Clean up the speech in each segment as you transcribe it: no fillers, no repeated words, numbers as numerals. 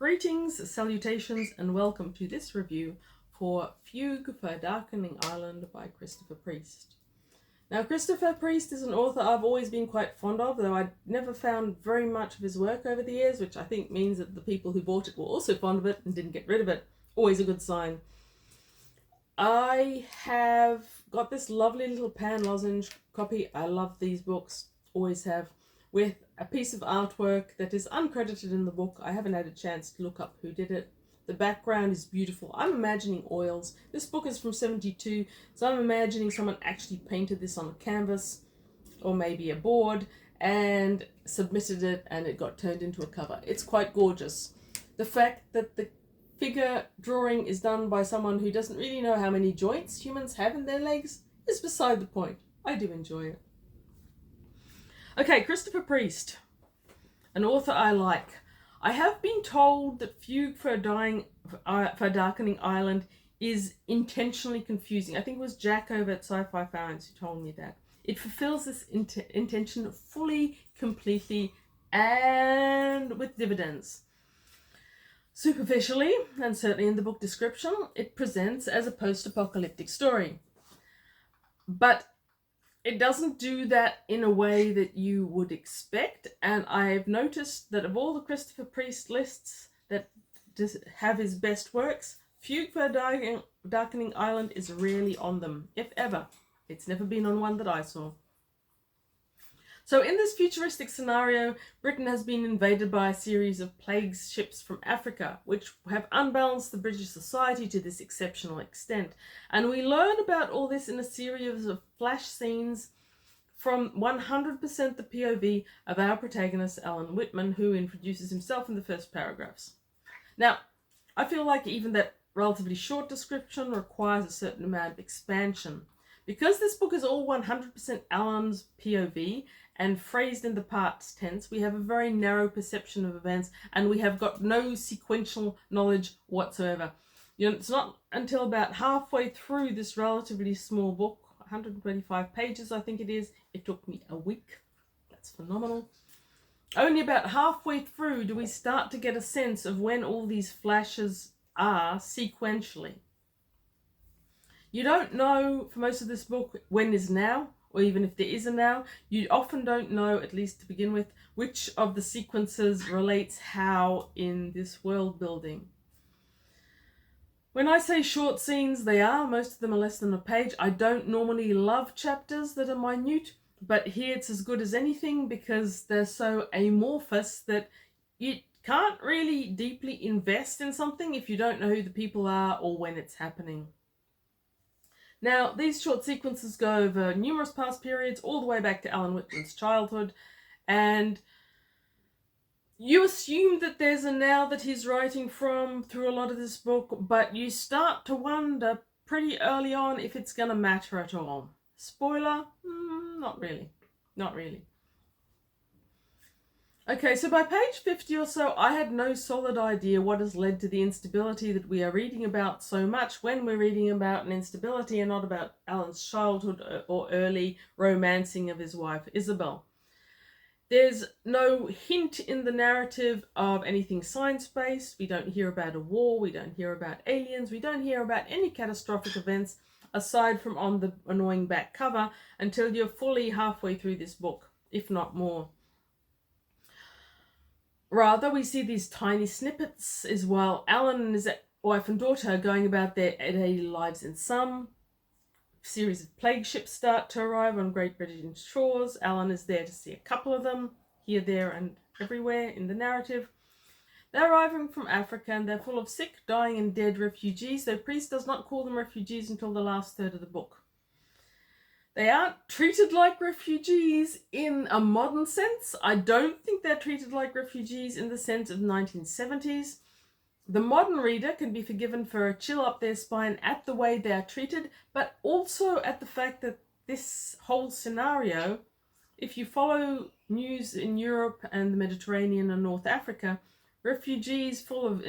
Greetings, salutations, and welcome to this review for Fugue for Darkening Island by Christopher Priest. Now, Christopher Priest is an author I've always been quite fond of, though I'd never found very much of his work over the years, which I think means that the people who bought it were also fond of it and didn't get rid of it. Always a good sign. I have got this lovely little pan lozenge copy. I love these books, always have, with a piece of artwork that is uncredited in the book. I haven't had a chance to look up who did it. The background is beautiful. I'm imagining oils. This book is from 72, so I'm imagining someone actually painted this on a canvas or maybe a board and submitted it, and it got turned into a cover. It's quite gorgeous. The fact that the figure drawing is done by someone who doesn't really know how many joints humans have in their legs is beside the point. I do enjoy it. Okay, Christopher Priest, an author I like. I have been told that Fugue for Darkening Island is intentionally confusing. I think it was Jack over at Sci-Fi Founds who told me that. It fulfills this intention fully, completely, and with dividends. Superficially, and certainly in the book description, it presents as a post-apocalyptic story. But it doesn't do that in a way that you would expect, and I've noticed that of all the Christopher Priest lists that have his best works, Fugue for Darkening Island is rarely on them, if ever. It's never been on one that I saw. So in this futuristic scenario, Britain has been invaded by a series of plague ships from Africa, which have unbalanced the British society to this exceptional extent. And we learn about all this in a series of flash scenes from 100% the POV of our protagonist, Alan Whitman, who introduces himself in the first paragraphs. Now, I feel like even that relatively short description requires a certain amount of expansion. Because this book is all 100% Alan's POV, and phrased in the past tense, we have a very narrow perception of events, and we have got no sequential knowledge whatsoever. It's not until about halfway through this relatively small book, 125 pages I think it is, it took me a week. That's phenomenal. Only about halfway through do we start to get a sense of when all these flashes are sequentially. You don't know, for most of this book, when is now, or even if there is a now. You often don't know, at least to begin with, which of the sequences relates how in this world building. When I say short scenes, they are. Most of them are less than a page. I don't normally love chapters that are minute, but here it's as good as anything because they're so amorphous that you can't really deeply invest in something if you don't know who the people are or when it's happening. Now, these short sequences go over numerous past periods, all the way back to Alan Whitman's childhood, and you assume that there's a now that he's writing from through a lot of this book, but you start to wonder pretty early on if it's going to matter at all. Spoiler? Not really. Not really. Okay, so by page 50 or so, I had no solid idea what has led to the instability that we are reading about so much when we're reading about an instability and not about Alan's childhood or early romancing of his wife, Isabel. There's no hint in the narrative of anything science-based. We don't hear about a war. We don't hear about aliens. We don't hear about any catastrophic events aside from on the annoying back cover until you're fully halfway through this book, if not more. Rather, we see these tiny snippets as well. Alan and his wife and daughter are going about their daily lives in some series of plague ships start to arrive on Great British shores. Alan is there to see a couple of them, here, there, and everywhere in the narrative. They're arriving from Africa and they're full of sick, dying, and dead refugees, though Priest does not call them refugees until the last third of the book. They aren't treated like refugees in a modern sense. I don't think they're treated like refugees in the sense of 1970s. The modern reader can be forgiven for a chill up their spine at the way they are treated, but also at the fact that this whole scenario, if you follow news in Europe and the Mediterranean and North Africa, refugees full of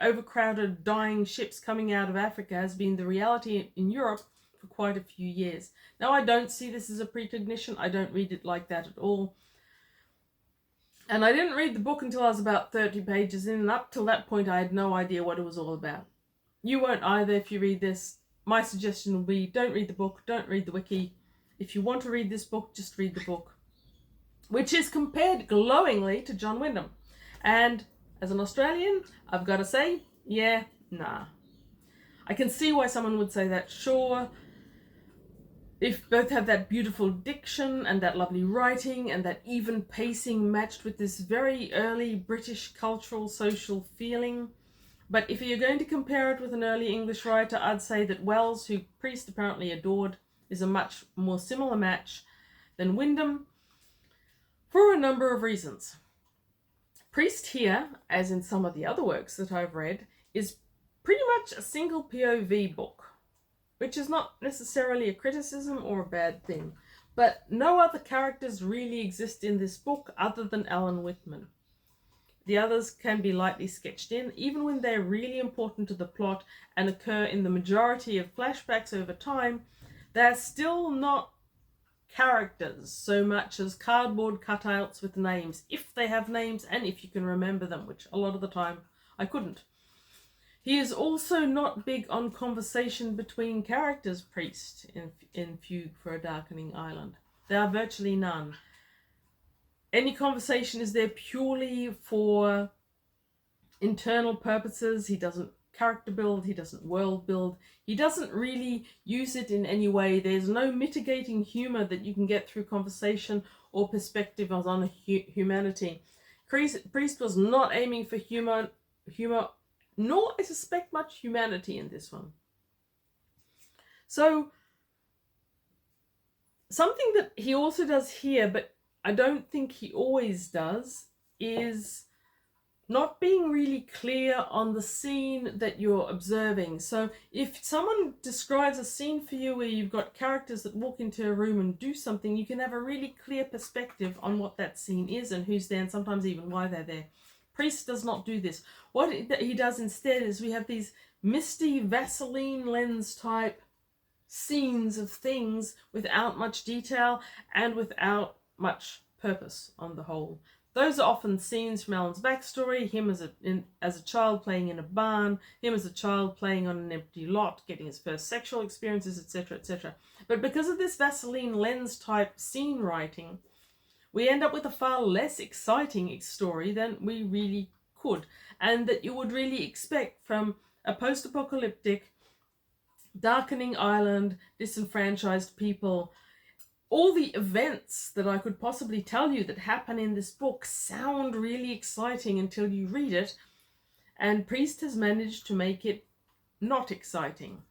overcrowded, dying ships coming out of Africa has been the reality in Europe for quite a few years. Now, I don't see this as a precognition. I don't read it like that at all. And I didn't read the book until I was about 30 pages in, and up till that point I had no idea what it was all about. You won't either if you read this. My suggestion will be, don't read the book, don't read the wiki. If you want to read this book, just read the book, which is compared glowingly to John Wyndham. And as an Australian, I've got to say, yeah, nah. I can see why someone would say that, sure. If both have that beautiful diction and that lovely writing and that even pacing matched with this very early British cultural social feeling. But if you're going to compare it with an early English writer, I'd say that Wells, who Priest apparently adored, is a much more similar match than Wyndham for a number of reasons. Priest here, as in some of the other works that I've read, is pretty much a single POV book, which is not necessarily a criticism or a bad thing. But no other characters really exist in this book other than Alan Whitman. The others can be lightly sketched in, even when they're really important to the plot and occur in the majority of flashbacks over time. They're still not characters so much as cardboard cutouts with names, if they have names and if you can remember them, which a lot of the time I couldn't. He is also not big on conversation between characters, Priest, in Fugue for a Darkening Island. There are virtually none. Any conversation is there purely for internal purposes. He doesn't character build, he doesn't world build, he doesn't really use it in any way. There's no mitigating humor that you can get through conversation or perspective on humanity. Priest was not aiming for humor, nor I suspect much humanity in this one. So something that he also does here, but I don't think he always does, is not being really clear on the scene that you're observing. So if someone describes a scene for you where you've got characters that walk into a room and do something, you can have a really clear perspective on what that scene is and who's there, and sometimes even why they're there. Priest does not do this. What he does instead is we have these misty Vaseline lens type scenes of things without much detail and without much purpose on the whole. Those are often scenes from Alan's backstory, him as a child playing in a barn, him as a child playing on an empty lot, getting his first sexual experiences, etc., etc. But because of this Vaseline lens type scene writing, we end up with a far less exciting story than we really could, and that you would really expect from a post-apocalyptic, darkening island, disenfranchised people. All the events that I could possibly tell you that happen in this book sound really exciting until you read it, and Priest has managed to make it not exciting.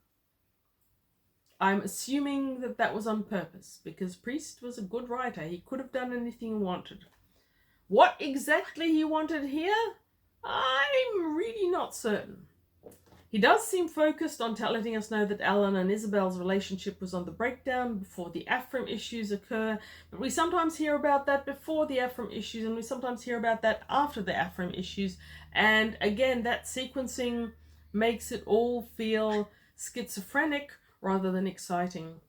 I'm assuming that that was on purpose, because Priest was a good writer. He could have done anything he wanted. What exactly he wanted here, I'm really not certain. He does seem focused on letting us know that Alan and Isabel's relationship was on the breakdown before the Ephraim issues occur, but we sometimes hear about that before the Ephraim issues, and we sometimes hear about that after the Ephraim issues, and again, that sequencing makes it all feel schizophrenic rather than exciting.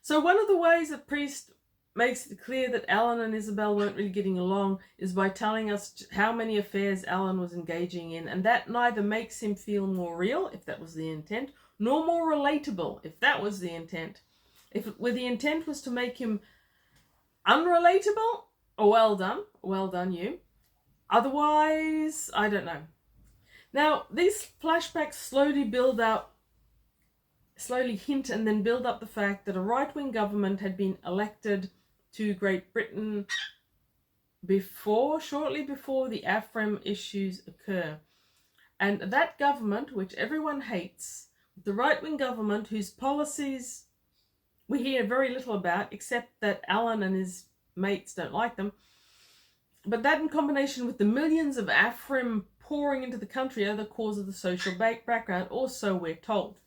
So one of the ways that Priest makes it clear that Alan and Isabel weren't really getting along is by telling us how many affairs Alan was engaging in, and that neither makes him feel more real, if that was the intent, nor more relatable, if that was the intent. If the intent was to make him unrelatable, well done you. Otherwise, I don't know. Now, these flashbacks slowly hint and then build up the fact that a right-wing government had been elected to Great Britain shortly before the Ephraim issues occur. And that government, which everyone hates, the right-wing government whose policies we hear very little about, except that Alan and his mates don't like them, but that in combination with the millions of Ephraim pouring into the country are the cause of the social background, or so we're told.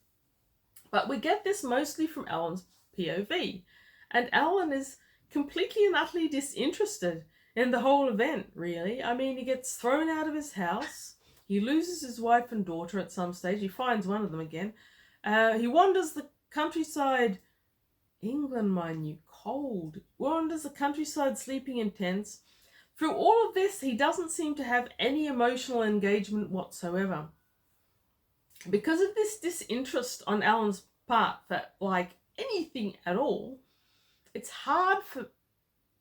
But we get this mostly from Alan's POV. And Alan is completely and utterly disinterested in the whole event, really. I mean, he gets thrown out of his house. He loses his wife and daughter at some stage. He finds one of them again. He wanders the countryside. England, mind you, cold. Wanders the countryside sleeping in tents. Through all of this, he doesn't seem to have any emotional engagement whatsoever. Because of this disinterest on Alan's part for like anything at all, it's hard for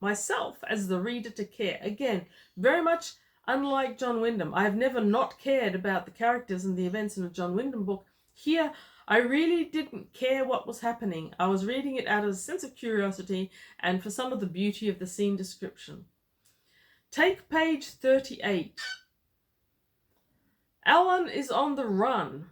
myself as the reader to care. Again, very much unlike John Wyndham. I have never not cared about the characters and the events in a John Wyndham book. Here, I really didn't care what was happening. I was reading it out of a sense of curiosity and for some of the beauty of the scene description. Take page 38. Alan is on the run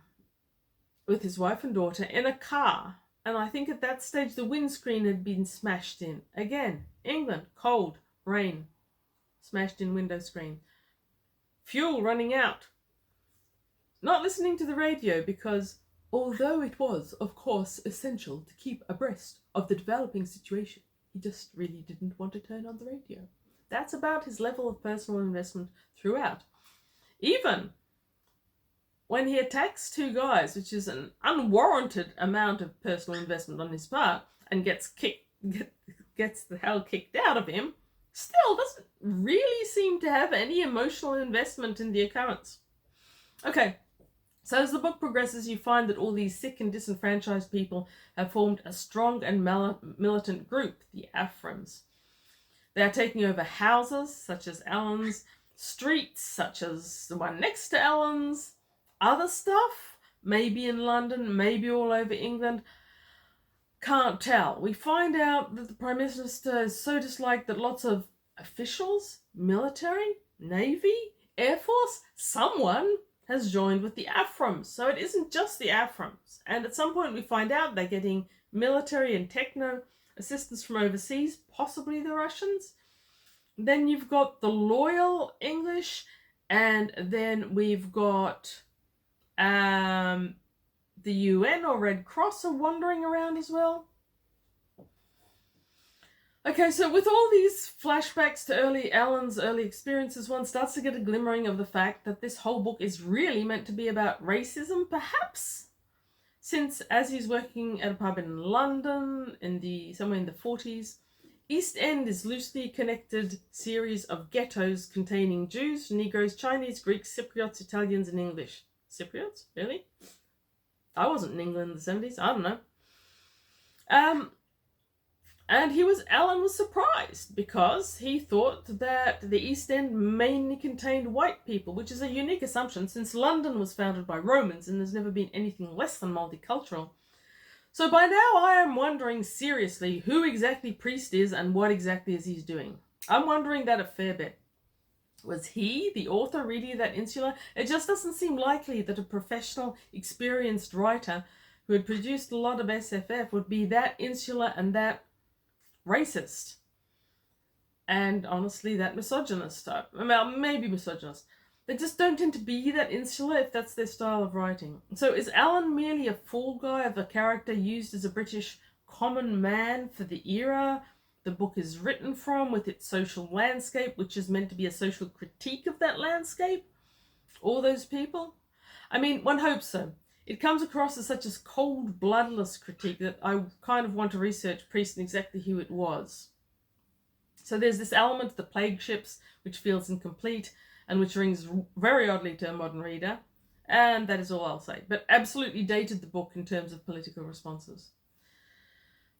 with his wife and daughter in a car. And I think at that stage the windscreen had been smashed in. Again, England, cold, rain, smashed in window screen. Fuel running out. Not listening to the radio because although it was, of course, essential to keep abreast of the developing situation, he just really didn't want to turn on the radio. That's about his level of personal investment throughout. Even when he attacks two guys, which is an unwarranted amount of personal investment on his part, and gets the hell kicked out of him, still doesn't really seem to have any emotional investment in the occurrence. Okay, so as the book progresses, you find that all these sick and disenfranchised people have formed a strong and militant group, the Aframs. They are taking over houses, such as Alan's, streets, such as the one next to Alan's, other stuff, maybe in London, maybe all over England. Can't tell. We find out that the Prime Minister is so disliked that lots of officials, military, Navy, Air Force, someone has joined with the Aframs. So it isn't just the Aframs. And at some point we find out they're getting military and techno assistance from overseas, possibly the Russians. Then you've got the loyal English, and then we've got the UN or Red Cross are wandering around as well. Okay, so with all these flashbacks to Alan's early experiences, one starts to get a glimmering of the fact that this whole book is really meant to be about racism, perhaps, since as he's working at a pub in London somewhere in the 40s, East End is loosely connected series of ghettos containing Jews, Negroes, Chinese, Greeks, Cypriots, Italians, and English. Cypriots? Really? I wasn't in England in the 70s. I don't know. And Alan was surprised because he thought that the East End mainly contained white people, which is a unique assumption since London was founded by Romans and there's never been anything less than multicultural. So by now I am wondering seriously who exactly Priest is and what exactly is he doing. I'm wondering that a fair bit. Was he, the author, really that insular? It just doesn't seem likely that a professional, experienced writer who had produced a lot of SFF would be that insular and that racist. And honestly, that misogynist type. Well, maybe misogynist. They just don't tend to be that insular if that's their style of writing. So is Alan merely a fall guy of a character used as a British common man for the era the book is written from, with its social landscape, which is meant to be a social critique of that landscape? All those people? I mean, one hopes so. It comes across as such a cold, bloodless critique that I kind of want to research Priest and exactly who it was. So there's this element of the plague ships, which feels incomplete, and which rings very oddly to a modern reader. And that is all I'll say. But absolutely dated the book in terms of political responses.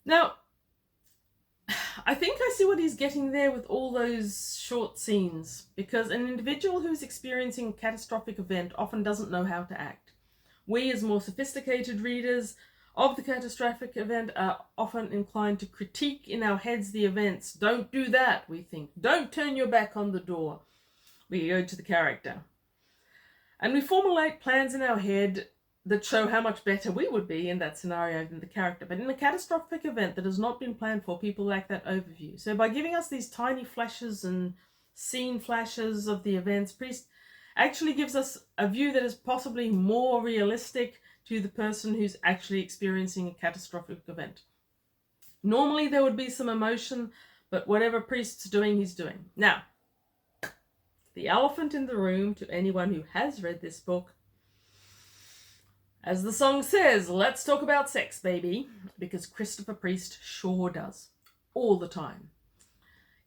Now, I think I see what he's getting there with all those short scenes, because an individual who's experiencing a catastrophic event often doesn't know how to act. We, as more sophisticated readers of the catastrophic event, are often inclined to critique in our heads the events. Don't do that, we think. Don't turn your back on the door. We go to the character. And we formulate plans in our head that show how much better we would be in that scenario than the character. But in a catastrophic event that has not been planned for, people lack that overview. So by giving us these tiny flashes and scene flashes of the events, Priest actually gives us a view that is possibly more realistic to the person who's actually experiencing a catastrophic event. Normally there would be some emotion, but whatever Priest's doing, he's doing. Now, the elephant in the room, to anyone who has read this book, as the song says, let's talk about sex, baby, because Christopher Priest sure does, all the time.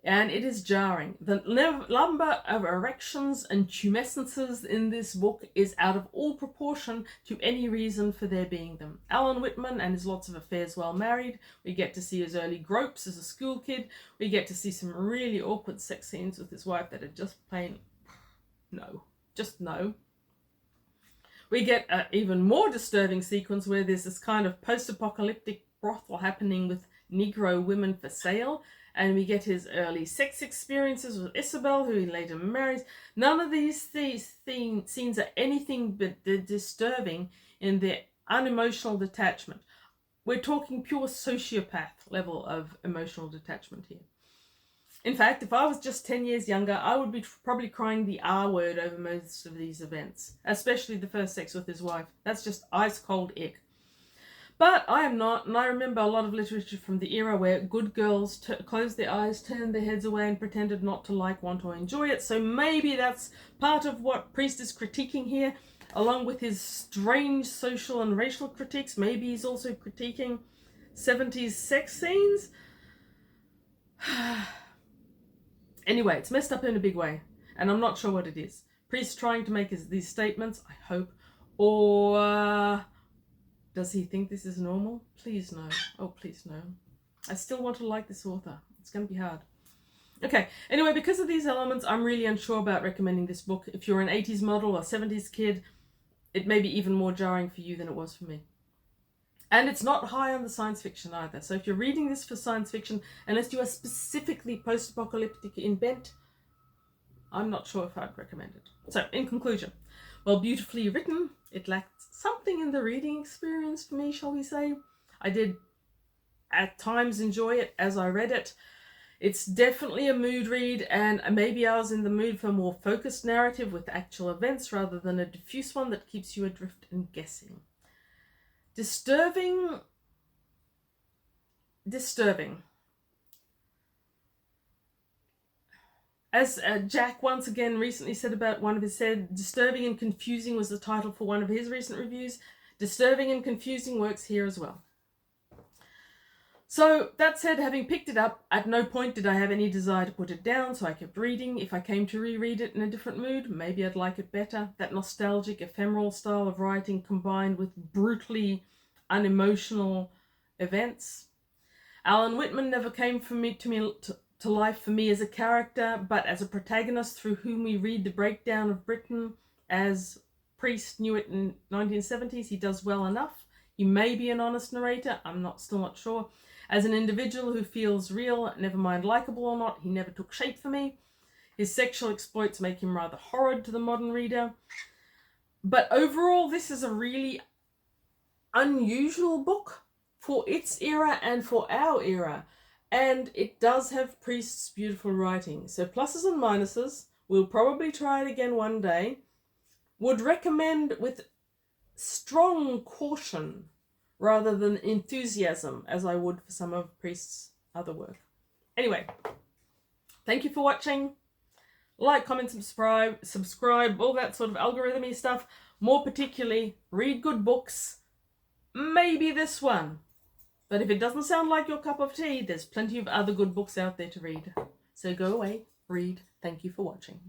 and it is jarring. The number of erections and tumescences in this book is out of all proportion to any reason for there being them. Alan Whitman and his lots of affairs while married. We get to see his early gropes as a school kid. We get to see some really awkward sex scenes with his wife that are just plain no. Just no. We get an even more disturbing sequence where there's this kind of post-apocalyptic brothel happening with Negro women for sale, and we get his early sex experiences with Isabel, who he later marries. None of these scenes are anything but disturbing in their unemotional detachment. We're talking pure sociopath level of emotional detachment here. In fact, if I was just 10 years younger, I would be probably crying the R word over most of these events, especially the first sex with his wife. That's just ice cold ick. But I am not, and I remember a lot of literature from the era where good girls closed their eyes, turned their heads away, and pretended not to like, want, or enjoy it. So maybe that's part of what Priest is critiquing here, along with his strange social and racial critiques. Maybe he's also critiquing 70s sex scenes. Anyway, it's messed up in a big way, and I'm not sure what it is. Priest trying to make these statements, I hope, or does he think this is normal? Please no. Oh, please no. I still want to like this author. It's going to be hard. Okay, anyway, because of these elements, I'm really unsure about recommending this book. If you're an 80s model or 70s kid, it may be even more jarring for you than it was for me. And it's not high on the science fiction either. So if you're reading this for science fiction, unless you are specifically post-apocalyptic in bent, I'm not sure if I'd recommend it. So in conclusion, well, beautifully written, it lacked something in the reading experience for me, shall we say. I did at times enjoy it as I read it. It's definitely a mood read, and maybe I was in the mood for a more focused narrative with actual events rather than a diffuse one that keeps you adrift and guessing. Disturbing. As Jack once again recently said about one of his disturbing and confusing was the title for one of his recent reviews. Disturbing and confusing works here as well. So that said, having picked it up, at no point did I have any desire to put it down, so I kept reading. If I came to reread it in a different mood, maybe I'd like it better. That nostalgic, ephemeral style of writing combined with brutally unemotional events. Alan Whitman never came to life for me as a character, but as a protagonist through whom we read the breakdown of Britain as Priest knew it in 1970s. He does well enough. He may be an honest narrator, I'm still not sure. As an individual who feels real, never mind likable or not, he never took shape for me. His sexual exploits make him rather horrid to the modern reader. But overall, this is a really unusual book for its era and for our era. And it does have Priest's beautiful writing. So pluses and minuses. We'll probably try it again one day. Would recommend with strong caution rather than enthusiasm, as I would for some of Priest's other work. Anyway, thank you for watching. Like, comment, subscribe, all that sort of algorithmy stuff. More particularly, read good books. Maybe this one. But if it doesn't sound like your cup of tea, there's plenty of other good books out there to read. So go away, read. Thank you for watching.